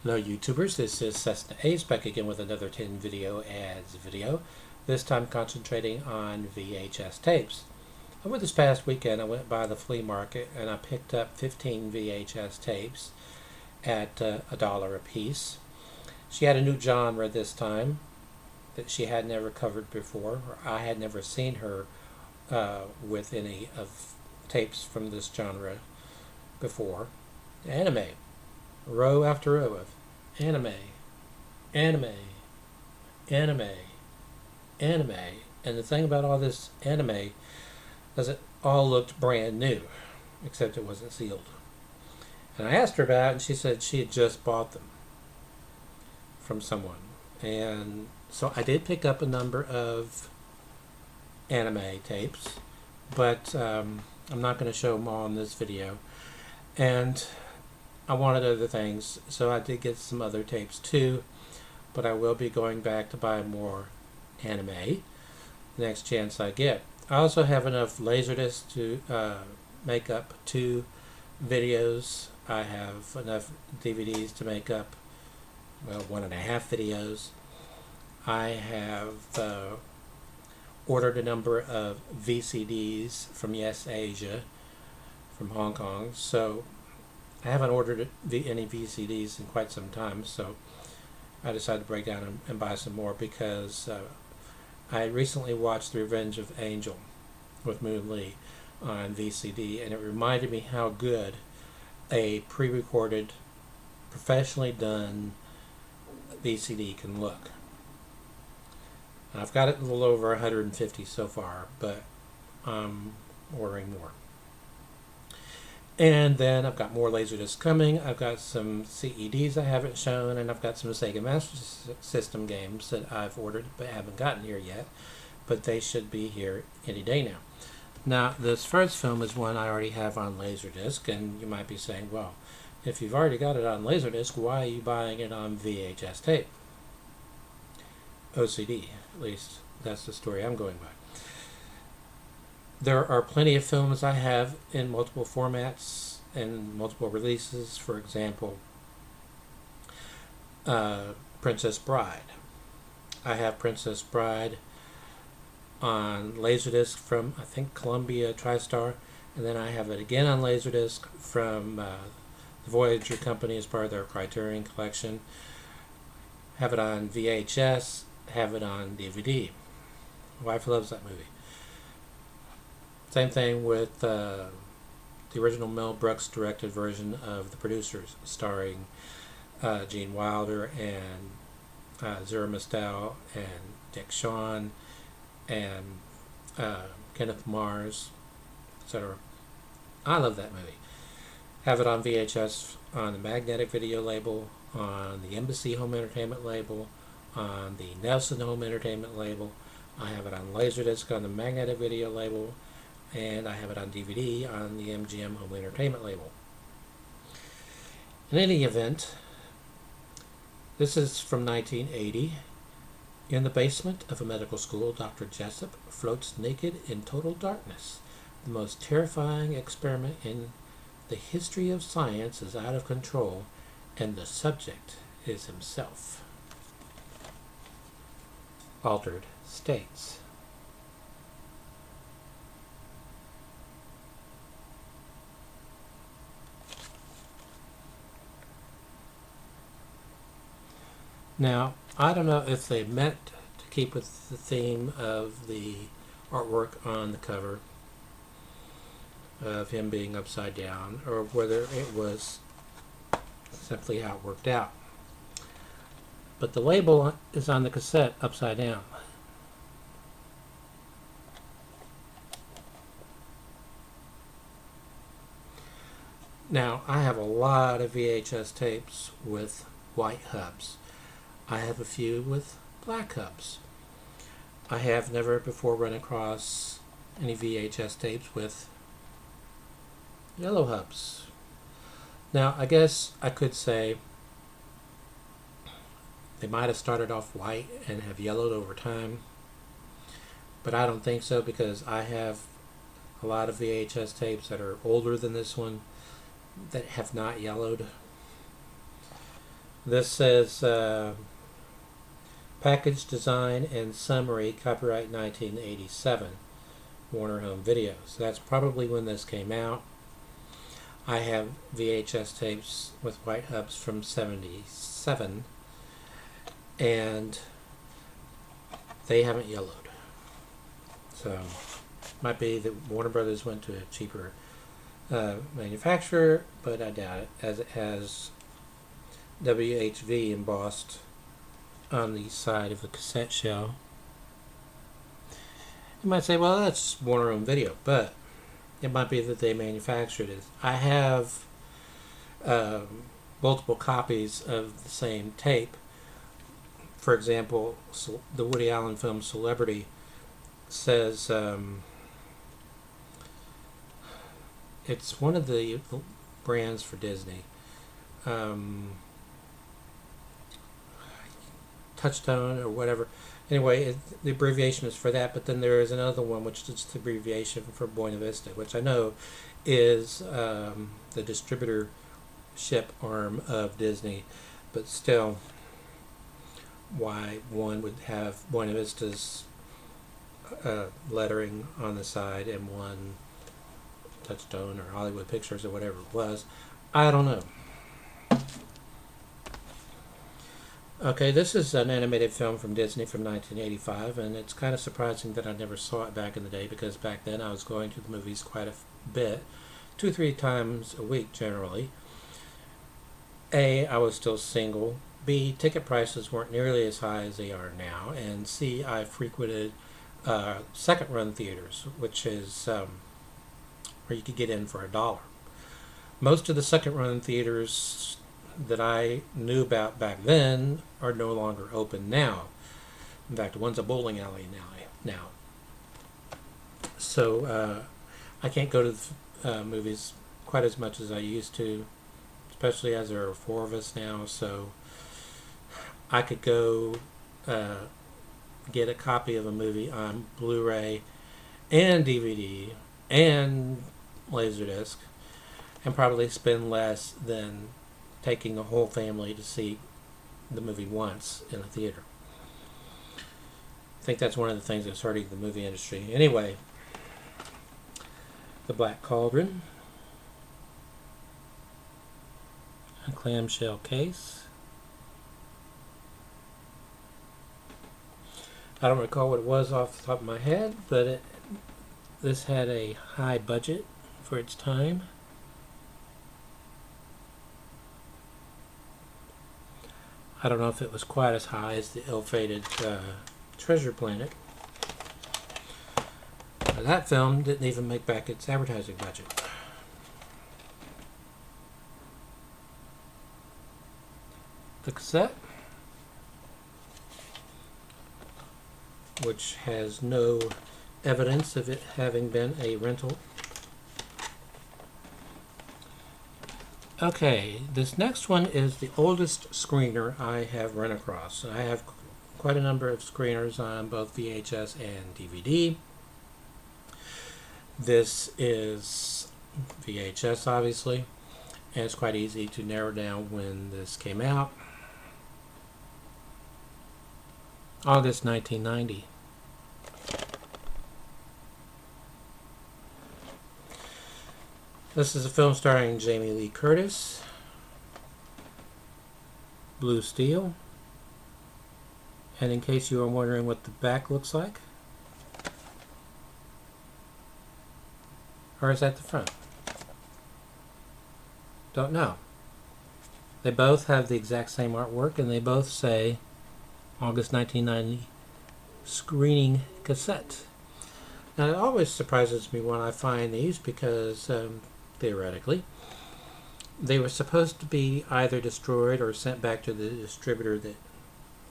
Hello YouTubers, this is Cessnaace back again with another 10 video ads video, this time concentrating on VHS tapes. Over this past weekend I went by the flea market and I picked up 15 VHS tapes at $1 a piece. She had a new genre this time that she had never covered before, or I had never seen her with any of tapes from this genre before. Anime. Row after row of anime, anime, anime, anime. And the thing about all this anime is it all looked brand new, except it wasn't sealed. And I asked her about it, and she said she had just bought them from someone. And so I did pick up a number of anime tapes, but I'm not going to show them all in this video. And I wanted other things, so I did get some other tapes too, but I will be going back to buy more anime the next chance I get. I also have enough LaserDisc to make up 2 videos. I have enough DVDs to make up, well, 1.5 videos. I have ordered a number of VCDs from Yes Asia, from Hong Kong, so I haven't ordered any VCDs in quite some time, so I decided to break down and buy some more because I recently watched The Revenge of Angel with Moon Lee on VCD, and it reminded me how good a pre-recorded, professionally done VCD can look. I've got it a little over 150 so far, but I'm ordering more. And then I've got more LaserDisc coming. I've got some CEDs I haven't shown, and I've got some Sega Master System games that I've ordered but haven't gotten here yet. But they should be here any day now. Now, this first film is one I already have on LaserDisc, and you might be saying, well, if you've already got it on LaserDisc, why are you buying it on VHS tape? OCD, at least that's the story I'm going by. There are plenty of films I have in multiple formats and multiple releases. For example, Princess Bride. I have Princess Bride on LaserDisc from, I think, Columbia TriStar, and then I have it again on LaserDisc from the Voyager Company as part of their Criterion collection. Have it on VHS, have it on DVD. My wife loves that movie. Same thing with the original Mel Brooks directed version of The Producers, starring Gene Wilder and Zora Mostel and Dick Shawn and Kenneth Mars, etc. I love that movie. Have it on VHS on the Magnetic Video label, on the Embassy Home Entertainment label, on the Nelson Home Entertainment label. I have it on LaserDisc on the Magnetic Video label, and I have it on DVD on the MGM Home Entertainment label. In any event, this is from 1980. In the basement of a medical school, Dr. Jessup floats naked in total darkness. The most terrifying experiment in the history of science is out of control, and the subject is himself. Altered States. Now, I don't know if they meant to keep with the theme of the artwork on the cover of him being upside down, or whether it was simply how it worked out. But the label is on the cassette upside down. Now, I have a lot of VHS tapes with white hubs. I have a few with black hubs. I have never before run across any VHS tapes with yellow hubs. Now, I guess I could say they might have started off white and have yellowed over time, but I don't think so because I have a lot of VHS tapes that are older than this one that have not yellowed. This says package design and summary, copyright 1987, Warner Home Video. So that's probably when this came out. I have VHS tapes with white hubs from 77, and they haven't yellowed. So might be that Warner Brothers went to a cheaper manufacturer, but I doubt it, as it has WHV embossed on the side of the cassette shell. You might say, well, that's Warner Home Video, but it might be that they manufactured it. I have multiple copies of the same tape. For example, the Woody Allen film Celebrity says it's one of the brands for Disney. Touchstone or whatever. Anyway, the abbreviation is for that, but then there is another one which is the abbreviation for Buena Vista, which I know is the distributorship arm of Disney, but still, why one would have Buena Vista's lettering on the side and one Touchstone or Hollywood Pictures or whatever it was, I don't know. Okay, this is an animated film from Disney from 1985, and it's kind of surprising that I never saw it back in the day, because back then I was going to the movies quite a bit, 2-3 times a week generally. A, I was still single. B, ticket prices weren't nearly as high as they are now. And C, I frequented second run theaters, which is where you could get in for $1. Most of the second run theaters that I knew about back then are no longer open now. In fact, one's a bowling alley now. So I can't go to the movies quite as much as I used to, especially as there are 4 of us now. So I could go get a copy of a movie on Blu-ray and DVD and LaserDisc, and probably spend less than taking the whole family to see the movie once in a theater. I think that's one of the things that's hurting the movie industry. Anyway, the Black Cauldron, a clamshell case. I don't recall what it was off the top of my head, but this had a high budget for its time. I don't know if it was quite as high as the ill-fated Treasure Planet. That film didn't even make back its advertising budget. The cassette, which has no evidence of it having been a rental. Okay, this next one is the oldest screener I have run across. I have quite a number of screeners on both VHS and DVD. This is VHS, obviously, and it's quite easy to narrow down when this came out. August 1990. This is a film starring Jamie Lee Curtis, blue steel, and in case you are wondering what the back looks like, or is that the front? Don't know. They both have the exact same artwork, and they both say August 1990 screening cassette. Now, it always surprises me when I find these because theoretically, they were supposed to be either destroyed or sent back to the distributor that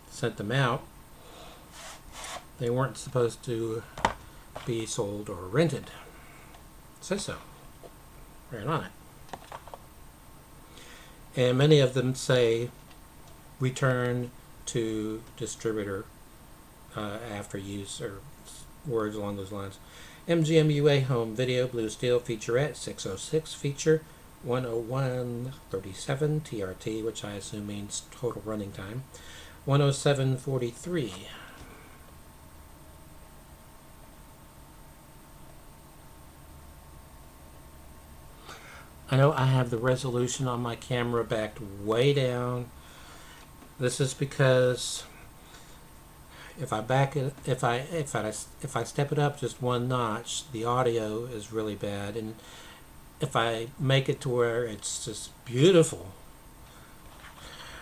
sent them out. They weren't supposed to be sold or rented. It says so right on it. And many of them say return to distributor after use, or words along those lines. MGM UA Home Video Blue Steel Featurette 606 feature 101.37 TRT, which I assume means total running time. 107.43. I know I have the resolution on my camera backed way down. This is because if I step it up just one notch, the audio is really bad, and if I make it to where it's just beautiful,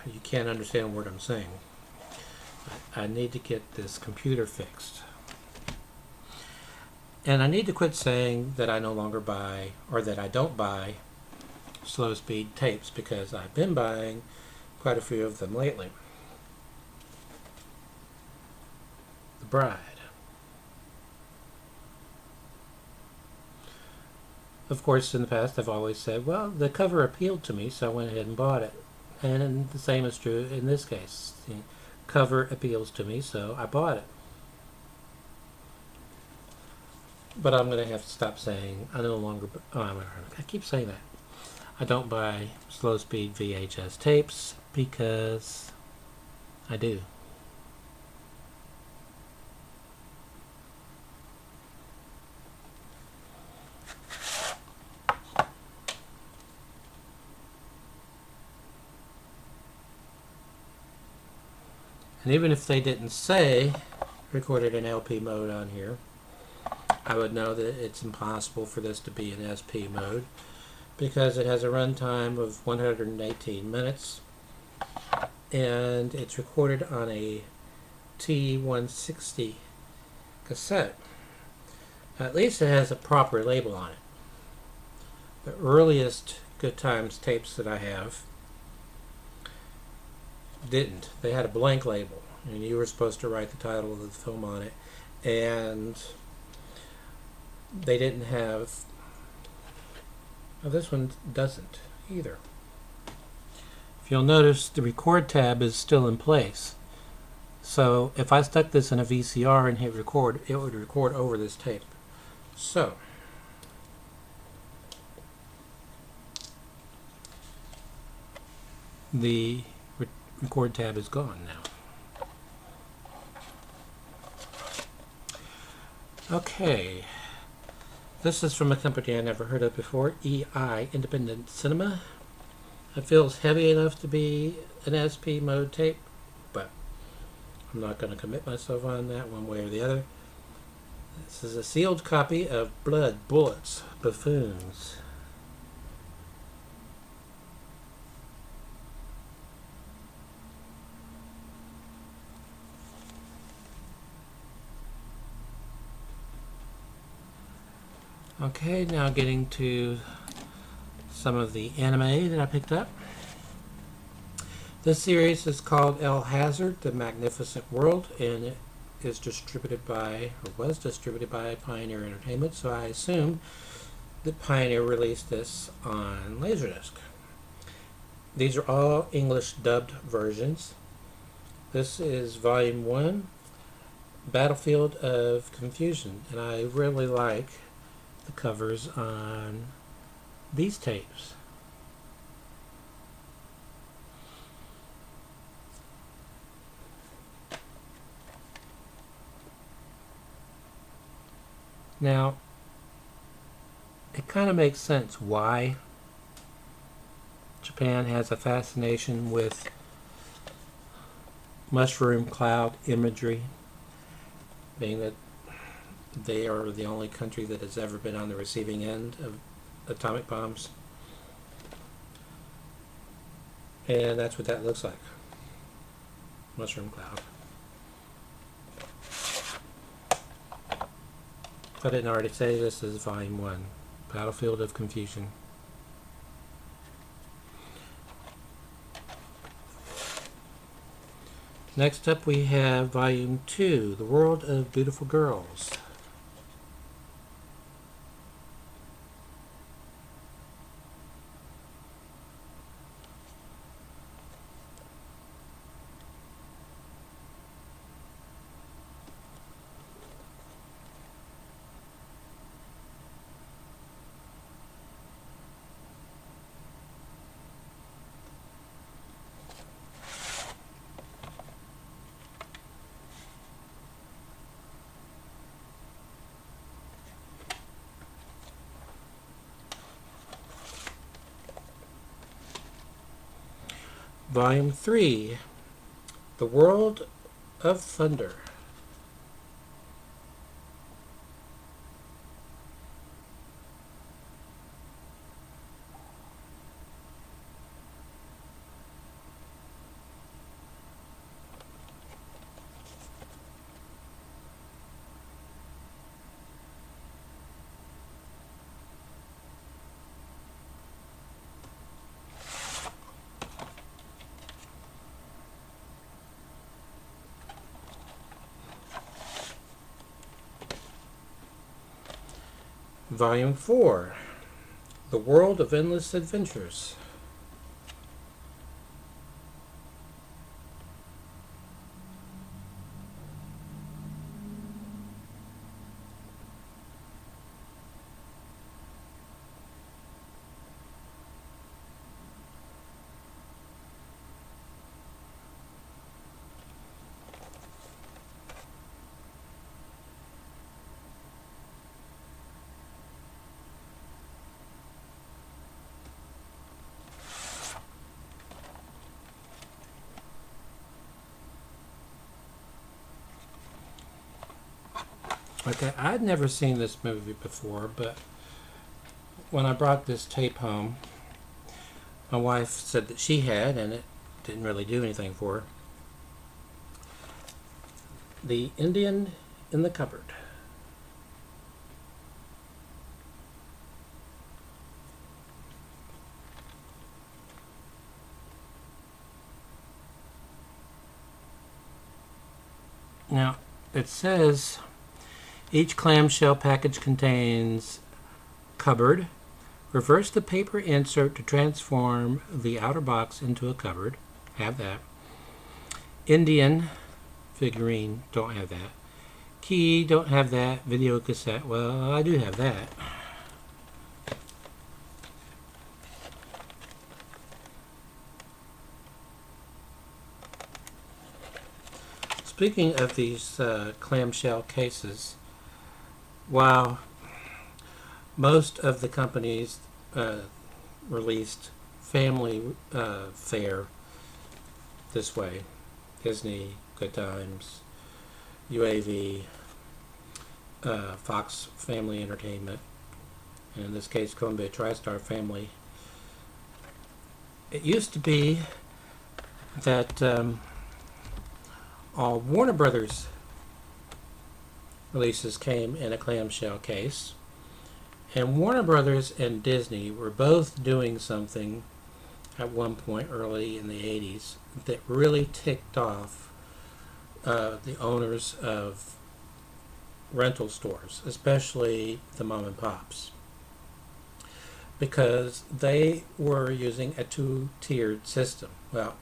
you can't understand what I'm saying. I need to get this computer fixed. And I need to quit saying that I no longer buy, or that I don't buy, slow speed tapes, because I've been buying quite a few of them lately. The Bride. Of course, in the past I've always said, well, the cover appealed to me, so I went ahead and bought it. And the same is true in this case. The cover appeals to me, so I bought it. But I'm going to have to stop saying I no longer... I keep saying that. I don't buy slow-speed VHS tapes because I do. And even if they didn't say recorded in LP mode on here, I would know that it's impossible for this to be in SP mode because it has a runtime of 118 minutes and it's recorded on a T160 cassette. At least it has a proper label on it. The earliest Good Times tapes that I have didn't. They had a blank label and you were supposed to write the title of the film on it, and they didn't have... Well, this one doesn't either. If you'll notice, the record tab is still in place. So if I stuck this in a VCR and hit record, it would record over this tape. So the record tab is gone now. Okay. This is from a company I never heard of before, EI, Independent Cinema. It feels heavy enough to be an SP mode tape, but I'm not going to commit myself on that one way or the other. This is a sealed copy of Blood, Bullets, Buffoons. Okay, now getting to some of the anime that I picked up. This series is called El Hazard, The Magnificent World, and it is distributed by, or was distributed by, Pioneer Entertainment, so I assume that Pioneer released this on LaserDisc. These are all English dubbed versions. This is Volume 1, Battlefield of Confusion, and I really like the covers on these tapes. Now, it kind of makes sense why Japan has a fascination with mushroom cloud imagery, being that they are the only country that has ever been on the receiving end of atomic bombs. And that's what that looks like. Mushroom cloud. If I didn't already say, this is Volume 1, Battlefield of Confusion. Next up we have Volume 2, The World of Beautiful Girls. Volume 3, The World of Thunder. Volume 4, The World of Endless Adventures. Okay, I'd never seen this movie before, but when I brought this tape home, my wife said that she had, and it didn't really do anything for her. The Indian in the Cupboard. Now, it says each clamshell package contains cupboard. Reverse the paper insert to transform the outer box into a cupboard. Have that. Indian figurine. Don't have that. Key. Don't have that. Video cassette. Well, I do have that. Speaking of these clamshell cases, while most of the companies released family fare this way, Disney, Good Times, UAV, Fox Family Entertainment, and in this case Columbia TriStar Family, it used to be that all Warner Brothers releases came in a clamshell case, and Warner Brothers and Disney were both doing something at one point early in the 80s that really ticked off the owners of rental stores, especially the mom and pops, because they were using a two-tiered system. Well,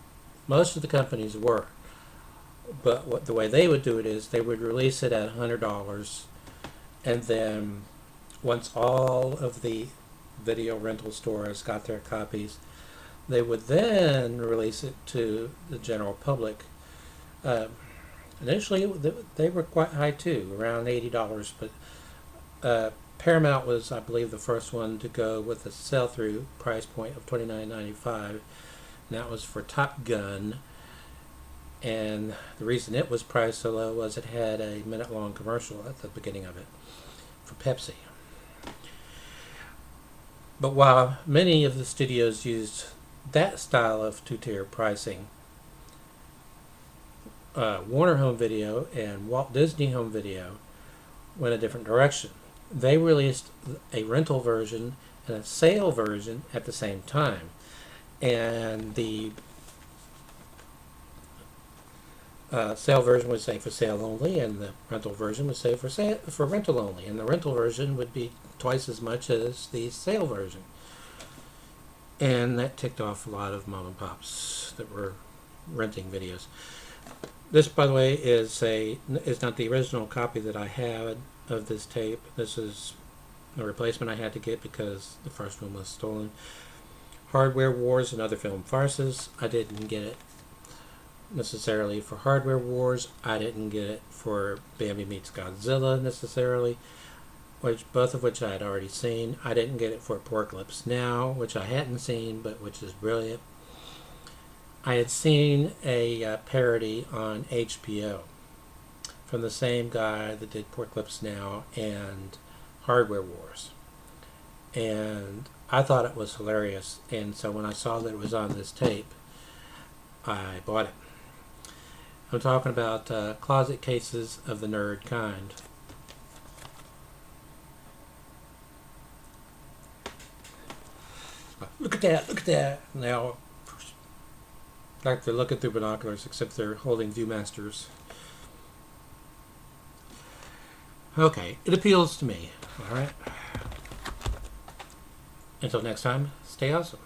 most of the companies were. But the way they would do it is they would release it at $100, and then once all of the video rental stores got their copies, they would then release it to the general public. Initially, they were quite high too, around $80, but Paramount was, I believe, the first one to go with a sell-through price point of $29.95, and that was for Top Gun. And the reason it was priced so low was it had a minute-long commercial at the beginning of it for Pepsi. But while many of the studios used that style of two-tier pricing, Warner Home Video and Walt Disney Home Video went a different direction. They released a rental version and a sale version at the same time. And the sale version would say for sale only, and the rental version would say for rental only, and the rental version would be twice as much as the sale version. And that ticked off a lot of mom and pops that were renting videos. This, by the way, is not the original copy that I had of this tape. This is a replacement I had to get because the first one was stolen. Hardware Wars and Other Film Farces. I didn't get it necessarily for Hardware Wars. I didn't get it for Bambi Meets Godzilla necessarily, both of which I had already seen. I didn't get it for Porklips Now, which I hadn't seen, but which is brilliant. I had seen a parody on HBO from the same guy that did Porklips Now and Hardware Wars. And I thought it was hilarious. And so when I saw that it was on this tape, I bought it. I'm talking about Closet Cases of the Nerd Kind. Look at that, look at that. Now, like they're looking through binoculars, except they're holding Viewmasters. Okay, it appeals to me. Alright. Until next time, stay awesome.